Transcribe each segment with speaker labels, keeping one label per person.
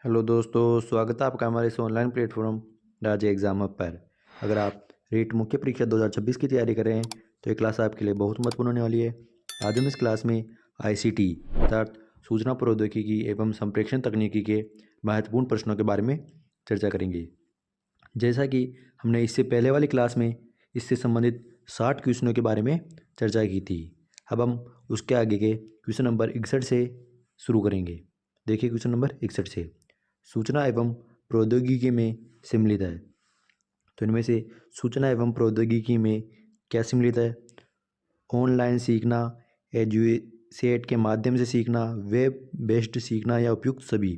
Speaker 1: Hello दोस्तों, स्वागत है आपका हमारे इस ऑनलाइन प्लेटफॉर्म राज्य एग्जाम हब पर। अगर आप रीट मुख्य परीक्षा 2026 की तैयारी कर रहे हैं तो ये क्लास आपके लिए बहुत महत्वपूर्ण होने वाली है। आज हम इस क्लास में आईसीटी अर्थात सूचना प्रौद्योगिकी एवं संप्रेषण तकनीकी के महत्वपूर्ण प्रश्नों के बारे में चर्चा करेंगे। जैसा कि हमने इससे पहले वाली क्लास में इससे संबंधित 60 क्वेश्चनों के बारे में चर्चा की थी। अब हम उसके आगे के क्वेश्चन नंबर 61 से शुरू करेंगे। देखिए क्वेश्चन नंबर 61 से, सूचना एवं प्रौद्योगिकी में सम्मिलित है। तो इनमें से सूचना एवं प्रौद्योगिकी में क्या सम्मिलित है? ऑनलाइन सीखना, एजुसेट के माध्यम से सीखना, वेब बेस्ड सीखना या उपयुक्त सभी।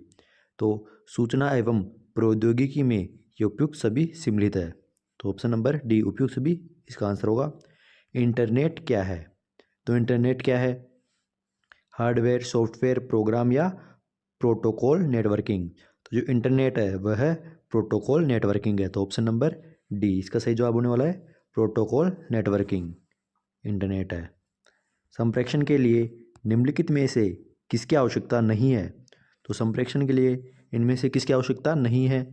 Speaker 1: तो सूचना एवं प्रौद्योगिकी में ये उपयुक्त सभी सम्मिलित है। तो ऑप्शन नंबर डी उपयुक्त सभी इसका आंसर होगा। इंटरनेट क्या है? तो इंटरनेट क्या है? हार्डवेयर, सॉफ्टवेयर, प्रोग्राम या प्रोटोकॉल नेटवर्किंग। तो जो इंटरनेट है वह है प्रोटोकॉल नेटवर्किंग है। तो ऑप्शन नंबर डी इसका सही जवाब होने वाला है, प्रोटोकॉल नेटवर्किंग इंटरनेट है। संप्रेषण के लिए निम्नलिखित में से किसकी आवश्यकता नहीं है? तो संप्रेषण के लिए इनमें से किसकी आवश्यकता नहीं है?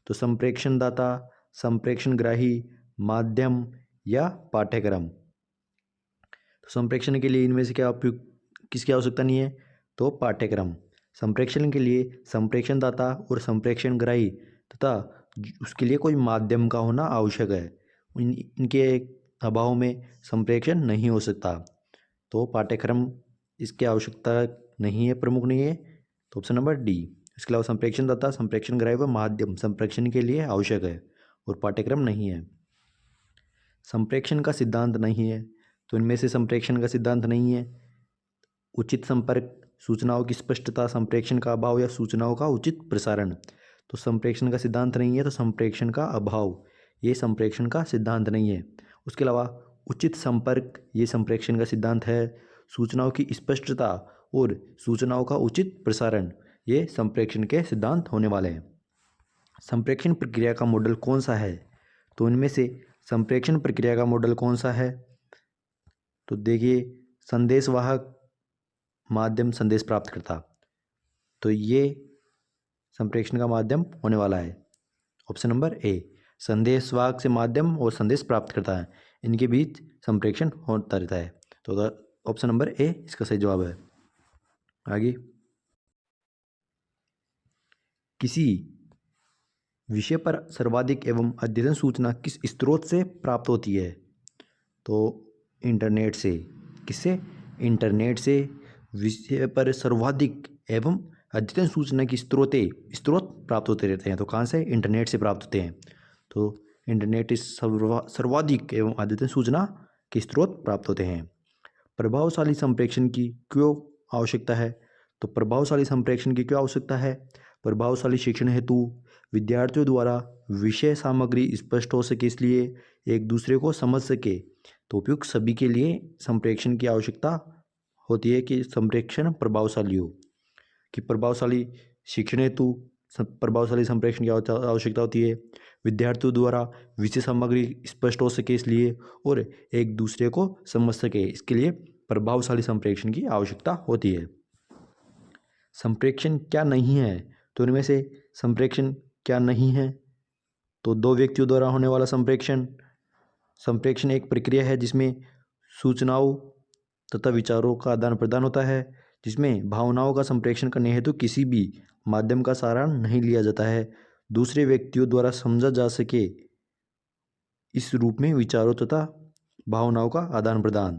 Speaker 1: तो संप्रेषण दाता, संप्रेषण ग्राही, माध्यम या पाठ्यक्रम। तो संप्रेषण के लिए इनमें से क्या उपयुक्त किसकी आवश्यकता नहीं है? तो पाठ्यक्रम। संप्रेषण के लिए संप्रेषण दाता और संप्रेषण ग्राही तथा उसके लिए कोई माध्यम का होना आवश्यक है। इनके अभाव में संप्रेषण नहीं हो सकता। तो पाठ्यक्रम इसकी आवश्यकता नहीं है, प्रमुख नहीं है। तो ऑप्शन नंबर डी। इसके अलावा संप्रेषण दाता, संप्रेषण ग्राही व माध्यम संप्रेषण के लिए आवश्यक है और पाठ्यक्रम नहीं है। संप्रेषण का सिद्धांत नहीं है। तो इनमें से संप्रेषण का सिद्धांत नहीं है। उचित संपर्क, सूचनाओं की स्पष्टता, संप्रेषण का अभाव या सूचनाओं का उचित प्रसारण। तो संप्रेषण का सिद्धांत नहीं है, तो संप्रेषण का अभाव ये संप्रेषण का सिद्धांत नहीं है। उसके अलावा उचित संपर्क ये संप्रेषण का सिद्धांत है। सूचनाओं की स्पष्टता और सूचनाओं का उचित प्रसारण ये संप्रेषण के सिद्धांत होने वाले हैं। संप्रेषण प्रक्रिया का मॉडल कौन सा है? तो इनमें से संप्रेषण प्रक्रिया का मॉडल कौन सा है? तो देखिए, संदेशवाहक, माध्यम, संदेश प्राप्त करता। तो ये संप्रेषण का माध्यम होने वाला है। ऑप्शन नंबर ए, संदेशवाहक से माध्यम और संदेश प्राप्त करता है, इनके बीच संप्रेषण होता रहता है। तो ऑप्शन नंबर ए इसका सही जवाब है। आगे, किसी विषय पर सर्वाधिक एवं अद्यतन सूचना किस स्रोत से प्राप्त होती है? तो इंटरनेट से। किससे? इंटरनेट से विषय पर सर्वाधिक एवं अद्यतन सूचना की स्रोत प्राप्त होते रहते हैं। तो कहाँ से? इंटरनेट से प्राप्त होते हैं। तो इंटरनेट इस सर्वाधिक एवं अद्यतन सूचना के स्रोत प्राप्त होते हैं। प्रभावशाली संप्रेषण की क्यों आवश्यकता है? तो प्रभावशाली संप्रेषण की क्यों आवश्यकता है? प्रभावशाली शिक्षण हेतु विद्यार्थियों द्वारा विषय सामग्री स्पष्ट हो सके, इसलिए एक दूसरे को समझ सके। तो उपयुक्त सभी के लिए संप्रेषण की आवश्यकता होती है कि संप्रेषण प्रभावशाली हो। कि प्रभावशाली शिक्षण हेतु प्रभावशाली संप्रेषण की आवश्यकता होती है। विद्यार्थियों द्वारा विषय सामग्री स्पष्ट हो सके इसलिए, और एक दूसरे को समझ सके, इसके लिए प्रभावशाली संप्रेषण की आवश्यकता होती है। संप्रेषण क्या नहीं है? तो इनमें से संप्रेषण क्या नहीं है? तो दो व्यक्तियों द्वारा होने वाला संप्रेषण। संप्रेषण एक प्रक्रिया है जिसमें सूचनाओं तथा विचारों का आदान प्रदान होता है, जिसमें भावनाओं का संप्रेषण करने हेतु किसी भी माध्यम का सहारा नहीं लिया जाता है, दूसरे व्यक्तियों द्वारा समझा जा सके, इस रूप में विचारों तथा भावनाओं का आदान प्रदान।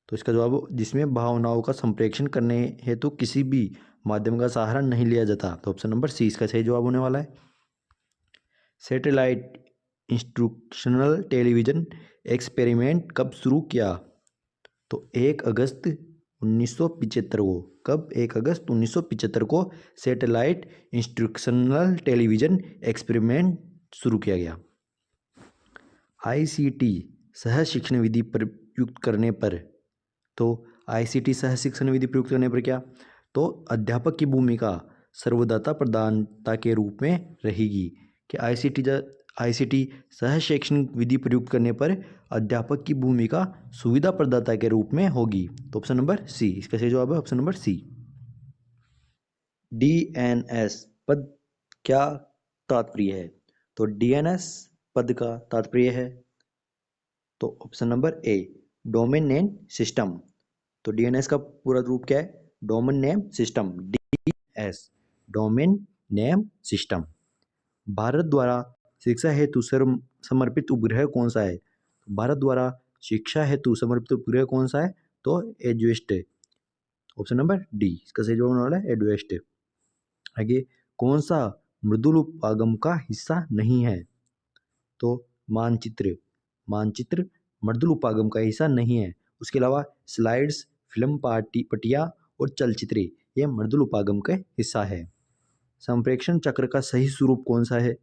Speaker 1: तो इसका जवाब, जिसमें भावनाओं का संप्रेषण करने हेतु किसी भी माध्यम का सहारा नहीं लिया जाता। तो ऑप्शन नंबर सी इसका सही जवाब होने वाला है। सैटेलाइट इंस्ट्रक्शनल टेलीविज़न एक्सपेरिमेंट कब शुरू किया? तो 1 अगस्त 1975 को। कब? 1 अगस्त 1975 को सैटेलाइट इंस्ट्रक्शनल टेलीविज़न एक्सपेरिमेंट शुरू किया गया। आईसीटी सह शिक्षण विधि प्रयुक्त करने पर। तो आईसीटी सह शिक्षण विधि प्रयुक्त करने पर क्या? तो अध्यापक की भूमिका सर्वदाता प्रदानता के रूप में रहेगी। कि आईसीटी सह शैक्षणिक विधि प्रयुक्त करने पर अध्यापक की भूमिका सुविधा प्रदाता के रूप में होगी। तो ऑप्शन नंबर सी इसका सही जवाब है, ऑप्शन नंबर सी। डीएनएस क्या तात्पर्य है? तो डीएनएस पद का तात्पर्य है, तो option number A domain name system. तो डीएनएस का पूरा रूप क्या है? Domain name system, DS, domain name system. Bharat द्वारा शिक्षा हेतु समर्पित उपग्रह कौन सा है? भारत द्वारा शिक्षा हेतु समर्पित उपग्रह कौन सा है? तो एडवेस्ट, ऑप्शन नंबर डी इसका सही जवाब होने वाला है एडवेस्ट। आगे, कौन सा मृदुल उपागम का हिस्सा नहीं है? तो मानचित्र, मानचित्र मृदुल उपागम का हिस्सा नहीं है। उसके अलावा स्लाइड्स, फिल्म पटिया और चलचित्र ये मृदुल उपागम का हिस्सा है। संप्रेषण चक्र का सही स्वरूप कौन सा है?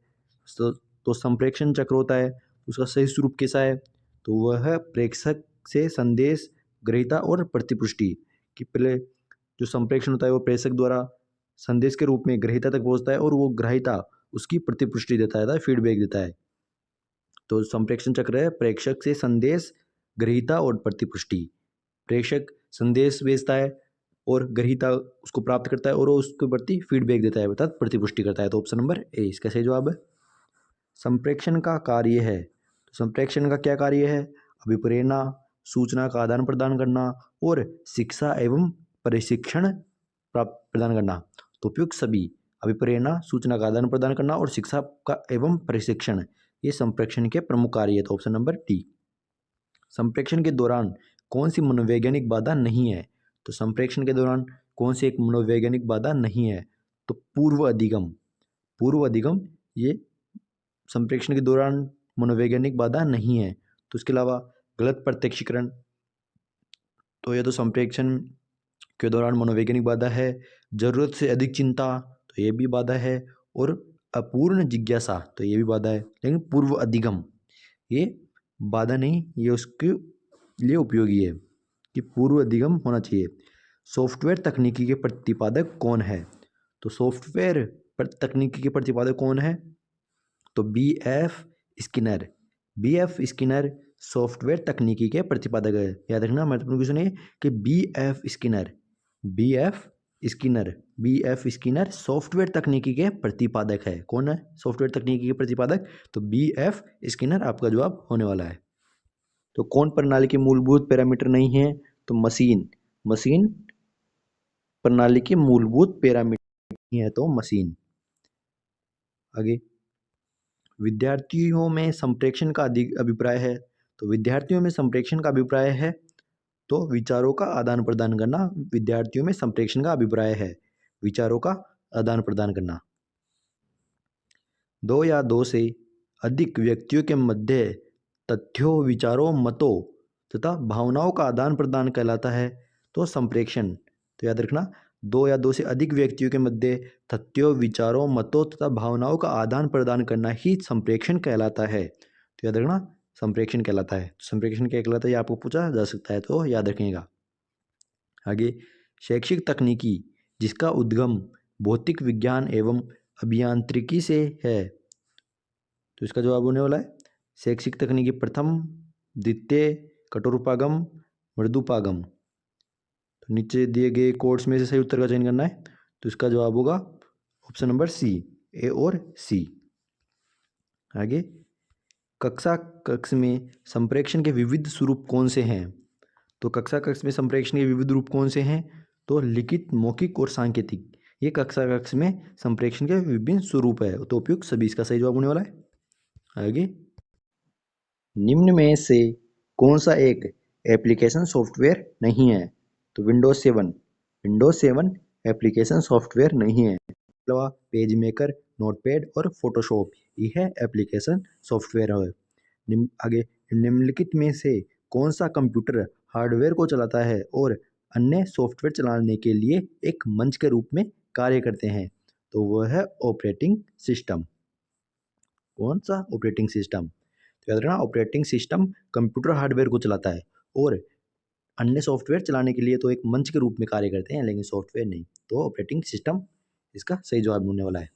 Speaker 1: तो संप्रेषण चक्र होता है, उसका सही स्वरूप कैसा है? तो वह प्रेषक से संदेश ग्रहीता और प्रतिपुष्टि कि पहले जो संप्रेषण होता है वो प्रेषक द्वारा संदेश के रूप में ग्रहीता तक पहुंचता है और वो ग्रहीता उसकी प्रतिपुष्टि देता है, फीडबैक देता है। तो संप्रेषण चक्र है प्रेषक से संदेश ग्रहीता और प्रतिपुष्टि। प्रेषक संदेश भेजता है और ग्रहीता उसको प्राप्त करता है और वो उसके प्रति फीडबैक देता है अर्थात प्रतिपुष्टि करता है। तो ऑप्शन नंबर ए इसका सही जवाब है। संप्रेषण का कार्य है, तो संप्रेषण का क्या कार्य है? अभिप्रेरणा, सूचना का आदान प्रदान करना और शिक्षा एवं प्रशिक्षण प्राप्त प्रदान करना। तो उपयुक्त सभी अभिप्रेरणा, सूचना का आदान प्रदान करना और शिक्षा का एवं प्रशिक्षण ये संप्रेषण के प्रमुख कार्य है। तो ऑप्शन नंबर डी। संप्रेषण के दौरान कौन सी मनोवैज्ञानिक बाधा नहीं है? तो संप्रेषण के दौरान कौन सी एक मनोवैज्ञानिक बाधा नहीं है? तो पूर्व अधिगम, पूर्व अधिगम ये संप्रेषण के दौरान मनोवैज्ञानिक बाधा नहीं है। तो इसके अलावा गलत प्रत्यक्षीकरण, तो ये तो संप्रेषण के दौरान मनोवैज्ञानिक बाधा है। जरूरत से अधिक चिंता, तो ये भी बाधा है। और अपूर्ण जिज्ञासा, तो ये भी बाधा है। लेकिन पूर्व अधिगम ये बाधा नहीं, ये उसके लिए उपयोगी है कि पूर्व अधिगम होना चाहिए। सॉफ्टवेयर तकनीकी के प्रतिपादक कौन है? तो सॉफ्टवेयर तकनीकी के प्रतिपादक कौन है? तो B F Skinner, B F Skinner software तकनीकी के प्रतिपादक है। याद रखना महत्वपूर्ण क्वेश्चन है कि B F Skinner, B F Skinner, B F Skinner software तकनीकी के प्रतिपादक है। कौन है सॉफ्टवेयर तकनीकी के प्रतिपादक? तो बी एफ स्किनर आपका जवाब होने वाला है। तो कौन प्रणाली के मूलभूत पैरामीटर नहीं है? तो मशीन, मशीन प्रणाली के मूलभूत पैरामीटर नहीं है, तो मशीन। आगे, विद्यार्थियों में संप्रेषण का अधिक अभिप्राय है। तो विद्यार्थियों में संप्रेषण का अभिप्राय है तो विचारों का आदान प्रदान करना विद्यार्थियों में संप्रेषण का अभिप्राय है, विचारों का आदान प्रदान करना। दो या दो से अधिक व्यक्तियों के मध्य तथ्यों, विचारों, मतों तथा भावनाओं का आदान प्रदान कहलाता है, तो संप्रेषण। तो याद रखना, दो या दो से अधिक व्यक्तियों के मध्य तथ्यों, विचारों, मतों तथा भावनाओं का आदान प्रदान करना ही संप्रेषण कहलाता है। तो याद रखना संप्रेषण कहलाता है। संप्रेषण क्या कहलाता है ये आपको पूछा जा सकता है, तो याद रखिएगा। आगे, शैक्षिक तकनीकी जिसका उद्गम भौतिक विज्ञान एवं अभियांत्रिकी से है, तो इसका जवाब होने वाला है शैक्षिक तकनीकी प्रथम, द्वितीय, कठोरोपागम, मृदुपागम। तो नीचे दिए गए कोड्स में से सही उत्तर का चयन करना है, तो इसका जवाब होगा ऑप्शन नंबर सी, ए और सी। आगे, कक्षा कक्ष में संप्रेषण के विविध स्वरूप कौन से हैं? तो कक्षा कक्ष में संप्रेषण के विविध रूप कौन से हैं? तो लिखित, मौखिक और सांकेतिक ये कक्षा कक्ष में संप्रेषण के विभिन्न स्वरूप है, तो उपयुक्त सभी इसका सही जवाब होने वाला है। आगे, निम्न में से कौन सा एक एप्लीकेशन सॉफ्टवेयर नहीं है? तो विंडोज 7, विंडोज 7 एप्लीकेशन सॉफ्टवेयर नहीं है। अलावा पेज मेकर, नोटपैड और फोटोशॉप यह एप्लीकेशन सॉफ्टवेयर है। आगे, निम्नलिखित में से कौन सा कंप्यूटर हार्डवेयर को चलाता है और अन्य सॉफ्टवेयर चलाने के लिए एक मंच के रूप में कार्य करते हैं? तो वह है ऑपरेटिंग सिस्टम। कौन सा? Operating system. तो याद रखना ऑपरेटिंग सिस्टम कंप्यूटर हार्डवेयर को चलाता है और अन्य सॉफ्टवेयर चलाने के लिए तो एक मंच के रूप में कार्य करते हैं, लेकिन सॉफ्टवेयर नहीं। तो ऑपरेटिंग सिस्टम इसका सही जवाब होने वाला है।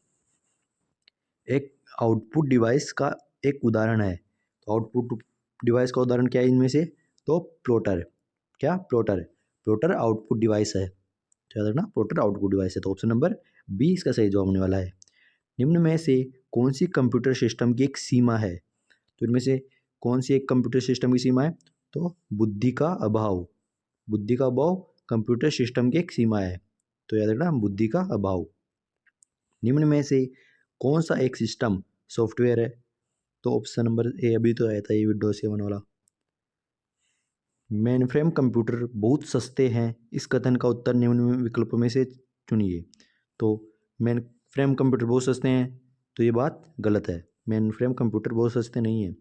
Speaker 1: एक आउटपुट डिवाइस का एक उदाहरण है, तो आउटपुट डिवाइस का उदाहरण क्या है इनमें से? तो प्लॉटर। क्या? प्लॉटर, प्लॉटर आउटपुट डिवाइस है। तो याद रखना प्लॉटर आउटपुट डिवाइस है, तो ऑप्शन नंबर बी इसका सही जवाब होने वाला है। निम्न में से कौन सी कंप्यूटर सिस्टम की एक सीमा है? तो इनमें से कौन सी एक कंप्यूटर सिस्टम की सीमा है? तो बुद्धि का अभाव। बुद्धि का अभाव कंप्यूटर सिस्टम की एक सीमा है। तो याद रखना, बुद्धि का अभाव। निम्न में से कौन सा एक सिस्टम सॉफ्टवेयर है? तो ऑप्शन नंबर ए अभी तो आया था ये विंडोज 7 वाला। मेनफ्रेम कंप्यूटर बहुत सस्ते हैं, इस कथन का उत्तर निम्न विकल्पों में से चुनिए। तो मेनफ्रेम कंप्यूटर बहुत सस्ते हैं, तो ये बात गलत है। मेनफ्रेम कंप्यूटर बहुत सस्ते नहीं है।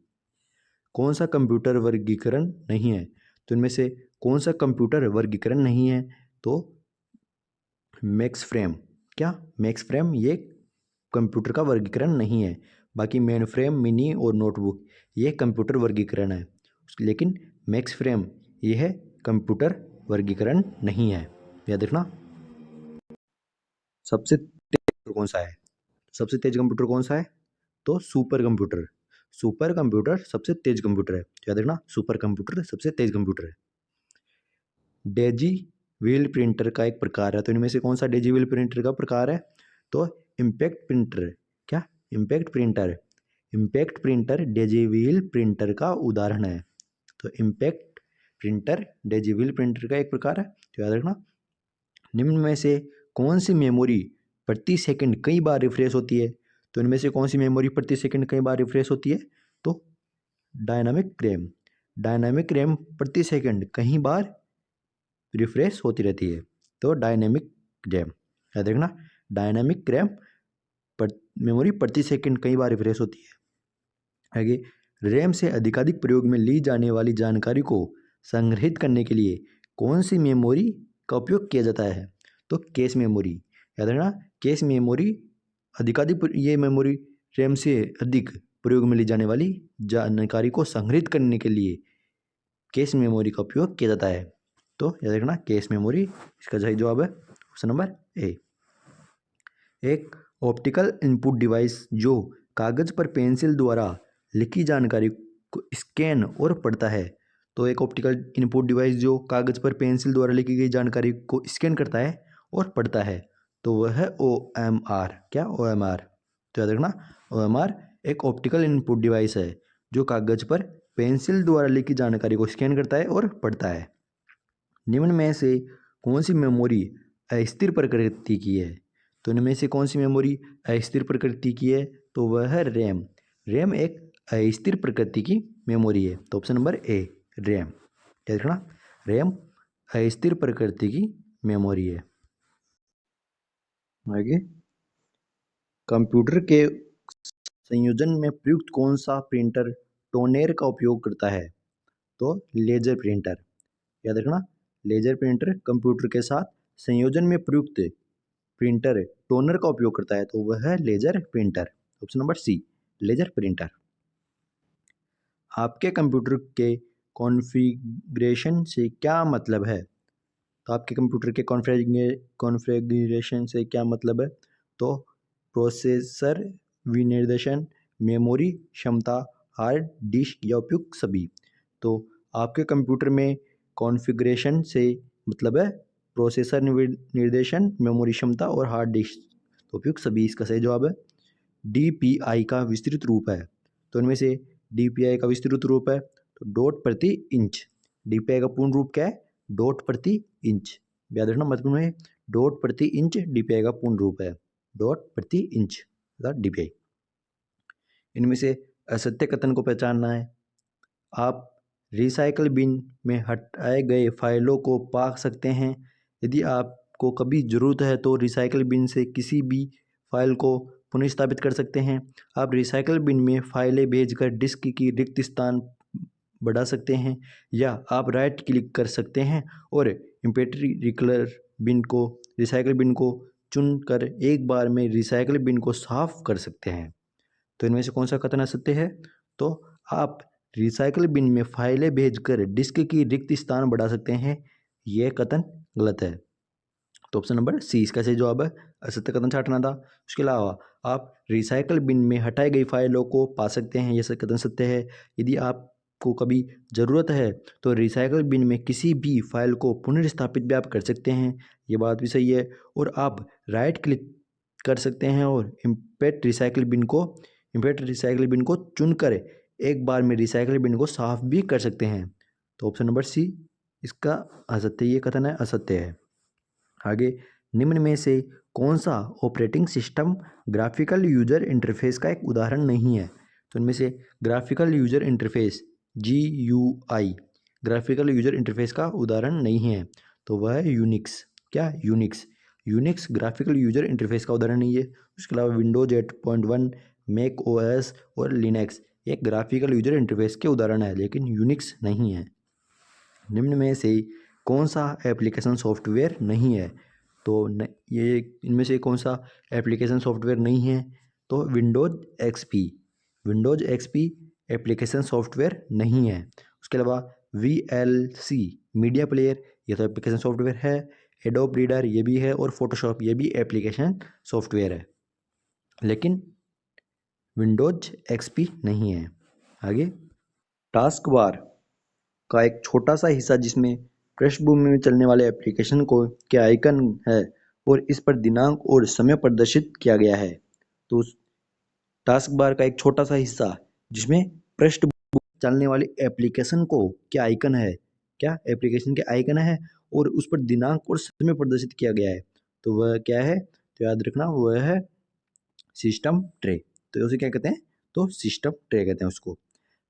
Speaker 1: कौन सा कंप्यूटर वर्गीकरण नहीं है? तो इनमें से कौन सा कंप्यूटर वर्गीकरण नहीं है? तो मैक्स फ्रेम। क्या मैक्स फ्रेम ये कंप्यूटर का वर्गीकरण नहीं है। बाकी मेन फ्रेम, मिनी और नोटबुक ये कंप्यूटर वर्गीकरण है, लेकिन मैक्स फ्रेम ये है कंप्यूटर वर्गीकरण नहीं है। याद रखना। सबसे तेज कंप्यूटर कौन सा है? सबसे तेज कंप्यूटर कौन सा है? तो सुपर कंप्यूटर। सुपर कंप्यूटर सबसे तेज कंप्यूटर है। याद रखना, सुपर कंप्यूटर सबसे तेज कंप्यूटर है। डेजी व्हील प्रिंटर का एक प्रकार है, तो इनमें से कौन सा डेजी व्हील प्रिंटर का प्रकार है? तो इम्पैक्ट प्रिंटर। क्या impact printer? Impact printer Daisy wheel printer का उदाहरण है। तो impact printer Daisy wheel printer का एक प्रकार है। तो याद रखना। निम्न में से कौन सी मेमोरी प्रति सेकंड कई बार रिफ्रेश होती है? तो इनमें से कौन सी मेमोरी प्रति सेकंड कई बार रिफ्रेश होती है? तो डायनामिक रैम। डायनामिक रैम प्रति सेकंड कई बार रिफ्रेश होती रहती है। तो डायनेमिक रैम। याद रखना, डायनेमिक रैम मेमोरी प्रति सेकंड कई बार रिफ्रेश होती है। आगे, रैम से अधिकाधिक प्रयोग में ली जाने वाली जानकारी को संग्रहित करने के लिए कौन सी मेमोरी का उपयोग किया जाता है? तो कैश मेमोरी। याद रखना, कैश मेमोरी अधिकाधिक ये मेमोरी रैम से अधिक प्रयोग में ली जाने वाली जानकारी को संग्रहित करने के लिए कैश मेमोरी का उपयोग किया जाता है। तो याद रखना, कैश मेमोरी इसका सही जवाब है ऑप्शन नंबर ए। एक ऑप्टिकल इनपुट डिवाइस जो कागज पर पेंसिल द्वारा लिखी जानकारी को स्कैन और पढ़ता है। तो एक ऑप्टिकल इनपुट डिवाइस जो कागज पर पेंसिल द्वारा लिखी गई जानकारी को स्कैन करता है और पढ़ता है, तो वह है OMR। क्या OMR? तो याद रखना, OMR एक ऑप्टिकल इनपुट डिवाइस है जो कागज पर पेंसिल द्वारा लिखी जानकारी को स्कैन करता है और पढ़ता है। निम्न में से कौन सी मेमोरी अस्थिर प्रकृति की है? तो इनमें से कौन सी मेमोरी अस्थिर प्रकृति की है? तो वह है रैम। रैम एक अस्थिर प्रकृति की मेमोरी है। तो ऑप्शन नंबर ए, रैम। याद रखना, रैम अस्थिर प्रकृति की मेमोरी है। आगे, कंप्यूटर के संयोजन में प्रयुक्त कौन सा प्रिंटर टोनेर का उपयोग करता है? तो लेजर प्रिंटर। याद रखना, लेजर प्रिंटर कंप्यूटर के साथ संयोजन में प्रयुक्त प्रिंटर टोनर का उपयोग करता है, तो वह है laser printer. Option number C, laser printer. आपके कंप्यूटर के कॉन्फ़िगरेशन से क्या मतलब है? तो आपके कंप्यूटर के कॉन्फ़िगरेशन से क्या मतलब है? तो प्रोसेसर, विनिर्देशन, मेमोरी क्षमता, हार्ड डिस्क या उपयुक्त सभी। तो आपके कंप्यूटर में कॉन्फ़िगरेशन से मतलब है प्रोसेसर निर्देशन, मेमोरी क्षमता और हार्ड डिस्क, तो उपयुक्त सभी इसका सही जवाब है। DPI का विस्तृत रूप है। तो इनमें से DPI का विस्तृत रूप है तो डॉट प्रति इंच। DPI का पूर्ण रूप क्या है? डॉट प्रति इंच। याद रखना, मतलब में डॉट प्रति इंच DPI का पूर्ण रूप है। डॉट प्रति इंच DPI। इनमें से असत्य कथन को पहचानना है। आप रिसाइकल बिन में हटाए गए फाइलों को पा सकते हैं। यदि आपको कभी ज़रूरत है तो रिसाइकल बिन से किसी भी फाइल को पुनर्स्थापित कर सकते हैं। आप रिसाइकल बिन में फाइलें भेजकर डिस्क की रिक्त स्थान बढ़ा सकते हैं, या आप राइट क्लिक कर सकते हैं और इम्पेटरी रिकलर बिन को रिसाइकल बिन को चुनकर एक बार में रिसाइकल बिन को साफ कर सकते हैं। तो इनमें से कौन सा कथन सत्य है? तो आप रिसाइकल बिन में फाइलें भेजकर डिस्क की रिक्त स्थान बढ़ा सकते हैं, यह कथन गलत है। तो ऑप्शन नंबर सी इसका सही जवाब है। असत्य कथन छांटना था। उसके अलावा आप रिसाइकल बिन में हटाई गई फाइलों को पा सकते हैं, यह कथन सत्य है। यदि आपको कभी ज़रूरत है तो रिसाइकल बिन में किसी भी फाइल को पुनर्स्थापित भी आप कर सकते हैं, ये बात भी सही है। और आप राइट क्लिक कर सकते हैं और इम्पैक्ट रिसाइकल बिन को चुनकर एक बार में रिसाइकल बिन को साफ भी कर सकते हैं। तो ऑप्शन नंबर सी इसका असत्य, ये कथन है असत्य है। आगे, निम्न में से कौन सा operating system graphical user interface का एक उदाहरण नहीं है? तो इनमें से graphical user interface GUI graphical user interface का उदाहरण नहीं है, तो वह है यूनिक्स। क्या? यूनिक्स ग्राफिकल यूजर इंटरफेस का उदाहरण नहीं है। उसके अलावा विंडोज 8.1, मैक OS और लिनक्स एक ग्राफिकल यूजर इंटरफेस के उदाहरण है, लेकिन यूनिक्स नहीं है। निम्न में से कौन सा एप्लीकेशन सॉफ्टवेयर नहीं है? तो ये इनमें से कौन सा एप्लीकेशन सॉफ्टवेयर नहीं है? तो विंडोज एक्सपी एप्लीकेशन सॉफ्टवेयर नहीं है। उसके अलावा VLC मीडिया प्लेयर ये तो एप्लीकेशन सॉफ्टवेयर है। एडोब रीडर ये भी है, और फोटोशॉप ये भी एप्लीकेशन सॉफ्टवेयर है, लेकिन विंडोज एक्सपी नहीं है। आगे, टास्क बार का एक छोटा सा हिस्सा जिसमें पृष्ठभूमि में चलने वाले एप्लीकेशन को के आइकन है और इस पर दिनांक और समय प्रदर्शित किया गया है। तो उस टास्क बार का एक छोटा सा हिस्सा जिसमें पृष्ठभूमि चलने वाली एप्लीकेशन को क्या आइकन है, क्या एप्लीकेशन के आइकन है और उस पर दिनांक और समय प्रदर्शित किया गया है, तो वह क्या है? तो याद रखना वह है सिस्टम ट्रे। तो उसे क्या कहते हैं? तो सिस्टम ट्रे कहते हैं उसको।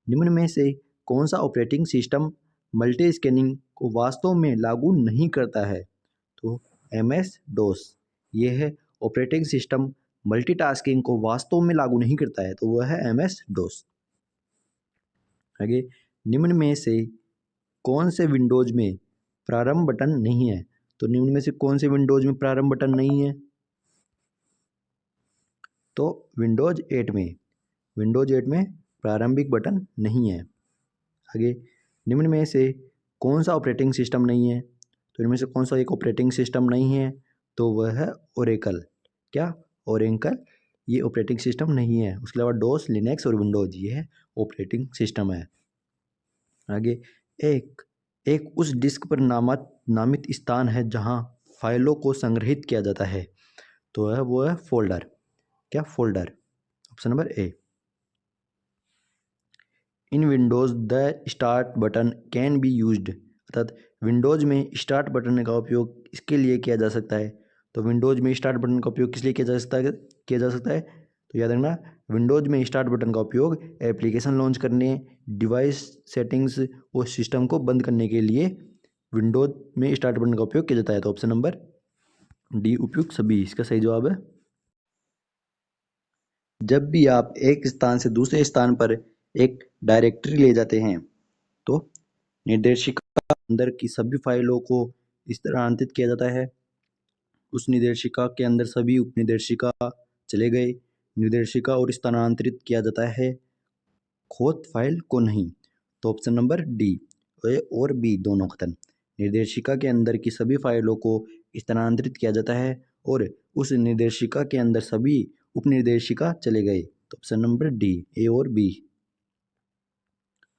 Speaker 1: निम्न में से कौन सा ऑपरेटिंग सिस्टम मल्टी स्कैनिंग को वास्तव में लागू नहीं करता है? तो MS-DOS ये है ऑपरेटिंग सिस्टम मल्टीटास्किंग को वास्तव में लागू नहीं करता है, तो वह है MS-DOS। आगे, निम्न में से कौन से विंडोज में प्रारंभ बटन नहीं है? तो निम्न में से कौन से विंडोज में प्रारंभ बटन नहीं है? तो विंडोज 8 में प्रारंभिक बटन नहीं है। आगे, निम्न में से कौन सा ऑपरेटिंग सिस्टम नहीं है? तो इनमें से कौन सा एक ऑपरेटिंग सिस्टम नहीं है? तो वह है ओरेकल। क्या? ओरेकल ये ऑपरेटिंग सिस्टम नहीं है। उसके अलावा डोस, लिनक्स और विंडोज ये है ऑपरेटिंग सिस्टम है। आगे, एक उस डिस्क पर नामित स्थान है जहां फाइलों को संग्रहित किया जाता है, तो वो है फोल्डर। क्या? Folder. Option number A. In Windows the start button can be used, अर्थात विंडोज़ में स्टार्ट बटन का उपयोग इसके लिए किया जा सकता है। तो विंडोज़ में स्टार्ट बटन का उपयोग किस लिए किया जा सकता है? तो याद रखना, विंडोज़ में स्टार्ट बटन का उपयोग एप्लीकेशन लॉन्च करने, डिवाइस सेटिंग्स और सिस्टम को बंद करने के लिए विंडोज़ में स्टार्ट बटन का उपयोग किया जाता है। तो ऑप्शन नंबर डी उपयुक्त सभी इसका सही जवाब है। जब भी आप एक स्थान से दूसरे स्थान पर एक डायरेक्टरी ले जाते हैं, तो निर्देशिका के अंदर की सभी फाइलों को स्थानांतरित किया जाता है। उस निर्देशिका के अंदर सभी उपनिर्देशिका चले गए, निर्देशिका और स्थानांतरित किया जाता है, खोत फाइल को नहीं। तो ऑप्शन नंबर डी, ए और बी दोनों कथन। निर्देशिका के अंदर की सभी फाइलों को स्थानांतरित किया जाता है और उस निर्देशिका के अंदर सभी उपनिर्देशिका चले गए। तो ऑप्शन नंबर डी, ए और बी।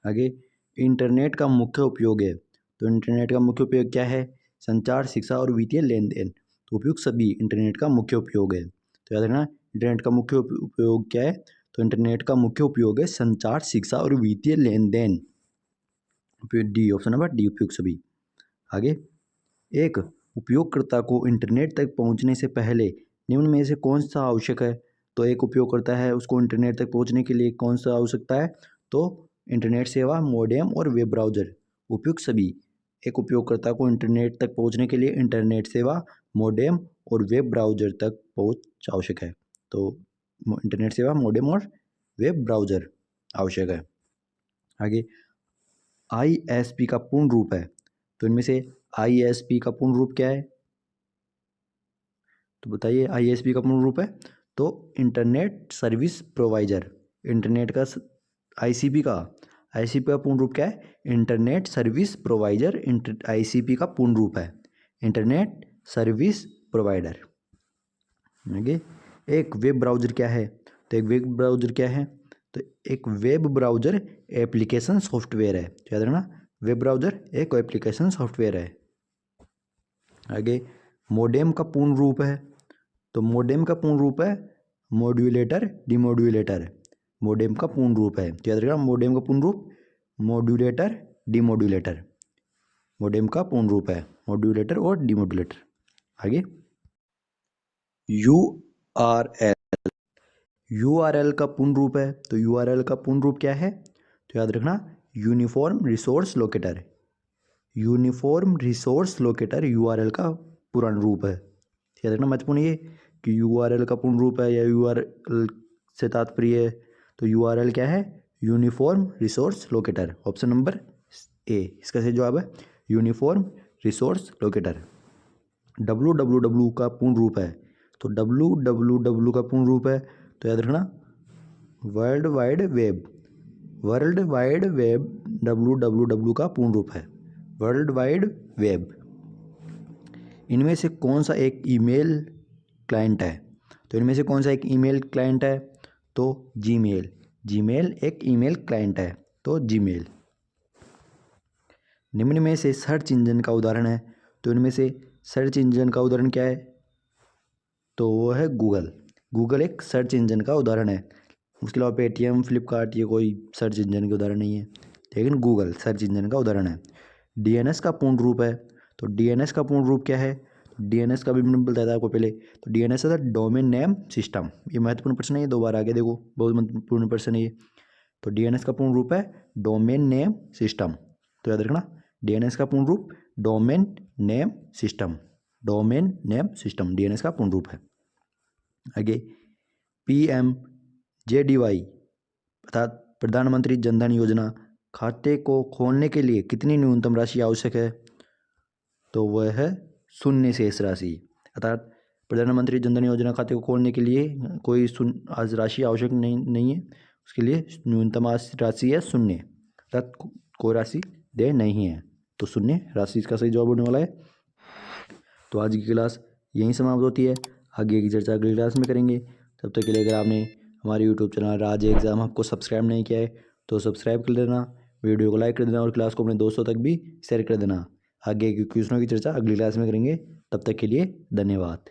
Speaker 1: आगे, इंटरनेट का मुख्य उपयोग है। तो इंटरनेट का मुख्य उपयोग क्या है? संचार, शिक्षा और वित्तीय लेन देन। तो उपयोग सभी इंटरनेट का मुख्य उपयोग है। तो याद रखना, इंटरनेट का मुख्य उपयोग क्या है? तो इंटरनेट का मुख्य उपयोग है संचार, शिक्षा और वित्तीय लेन देन। डी, ऑप्शन नंबर डी उपयोग सभी। आगे, एक उपयोगकर्ता को इंटरनेट तक पहुंचने से पहले निम्न में से कौन सा आवश्यक है? तो एक उपयोगकर्ता है, उसको इंटरनेट तक पहुंचने के लिए कौन सा आवश्यकता है? तो इंटरनेट सेवा, मॉडेम और वेब ब्राउज़र। उपयुक्त सभी। एक उपयोगकर्ता को इंटरनेट तक पहुंचने के लिए इंटरनेट सेवा, मॉडेम और वेब ब्राउज़र तक पहुंच आवश्यक है। तो इंटरनेट सेवा, मॉडेम और वेब ब्राउज़र आवश्यक है। आगे, ISP का पूर्ण रूप है। तो इनमें से ISP का पूर्ण रूप क्या है? तो बताइए, ISP का पूर्ण रूप है तो इंटरनेट सर्विस प्रोवाइडर। इंटरनेट का ICP का पूर्ण रूप क्या है? Internet service provider. ICP का पूर्ण रूप है इंटरनेट सर्विस प्रोवाइडर। आगे, एक वेब ब्राउज़र क्या है? तो एक वेब ब्राउज़र क्या है? तो एक वेब ब्राउज़र एप्लीकेशन सॉफ्टवेयर है। याद रखना, वेब ब्राउज़र एक एप्लीकेशन सॉफ्टवेयर है। आगे, मॉडेम का पूर्ण रूप है। तो मोडेम का पूर्ण रूप है मॉड्यूलेटर डिमॉड्यूलेटर। मोडेम का पूर्ण रूप है, तो याद रखना मोडेम का पूर्ण रूप मॉड्यूलेटर डिमॉड्यूलेटर। मोडेम का पूर्ण रूप है मॉड्यूलेटर और डिमॉड्यूलेटर। आगे URL। URL का पूर्ण रूप है, तो URL का पूर्ण रूप क्या है, तो याद रखना uniform resource locator. Uniform resource locator URL का पूर्ण रूप है। याद रखना महत्वपूर्ण ये कि URL का पूर्ण रूप है या URL से तात्पर्य है, तो URL क्या है, uniform resource locator. Option number A इसका सही जवाब है यूनिफॉर्म रिसोर्स लोकेटर। www का पूर्ण रूप है, तो www का पूर्ण रूप है, तो याद रखना world wide web. World wide web www का पूर्ण रूप है वर्ल्ड वाइड वेब। इनमें से कौन सा एक ईमेल क्लाइंट है, तो इनमें से कौन सा एक ईमेल क्लाइंट है, तो जीमेल। जीमेल एक ईमेल क्लाइंट है, तो जीमेल। निम्न में से सर्च इंजन का उदाहरण है, तो इनमें से सर्च इंजन का उदाहरण क्या है, तो वो है गूगल। गूगल एक सर्च इंजन का उदाहरण है। उसके अलावा पेटीएम, फ्लिपकार्ट ये कोई सर्च इंजन के उदाहरण नहीं है, लेकिन गूगल सर्च इंजन का उदाहरण है। DNS का पूर्ण रूप है, तो DNS का पूर्ण रूप क्या है, DNS का भी मैंने बताया था आपको पहले, तो DNS है डोमेन नेम सिस्टम। ये महत्वपूर्ण प्रश्न है, ये 2 बार आगे देखो, बहुत महत्वपूर्ण प्रश्न है ये। तो DNS का पूर्ण रूप है डोमेन नेम सिस्टम, तो याद रखना DNS का पूर्ण रूप domain name system. Domain name system DNS का पूर्ण रूप है। आगे PMJDY अर्थात प्रधानमंत्री जनधन योजना खाते को खोलने के लिए कितनी न्यूनतम राशि आवश्यक है, तो वह है 0 शेष राशि। अर्थात प्रधानमंत्री जनधन योजना खाते को खोलने के लिए कोई आज राशि आवश्यक नहीं है, उसके लिए न्यूनतम राशि है 0, अर्थात कोई राशि दे नहीं है, तो 0 राशि इसका सही जवाब होने वाला है। तो आज की क्लास यहीं समाप्त होती है, आगे की चर्चा अगली क्लास में करेंगे। तब तक के लिए अगर आपने हमारे यूट्यूब चैनल राज एग्जाम हब को सब्सक्राइब नहीं किया है तो सब्सक्राइब कर देना, वीडियो को लाइक कर देना और क्लास को अपने दोस्तों तक भी शेयर कर देना। आगे की क्वेश्चनों की चर्चा अगली क्लास में करेंगे, तब तक के लिए धन्यवाद।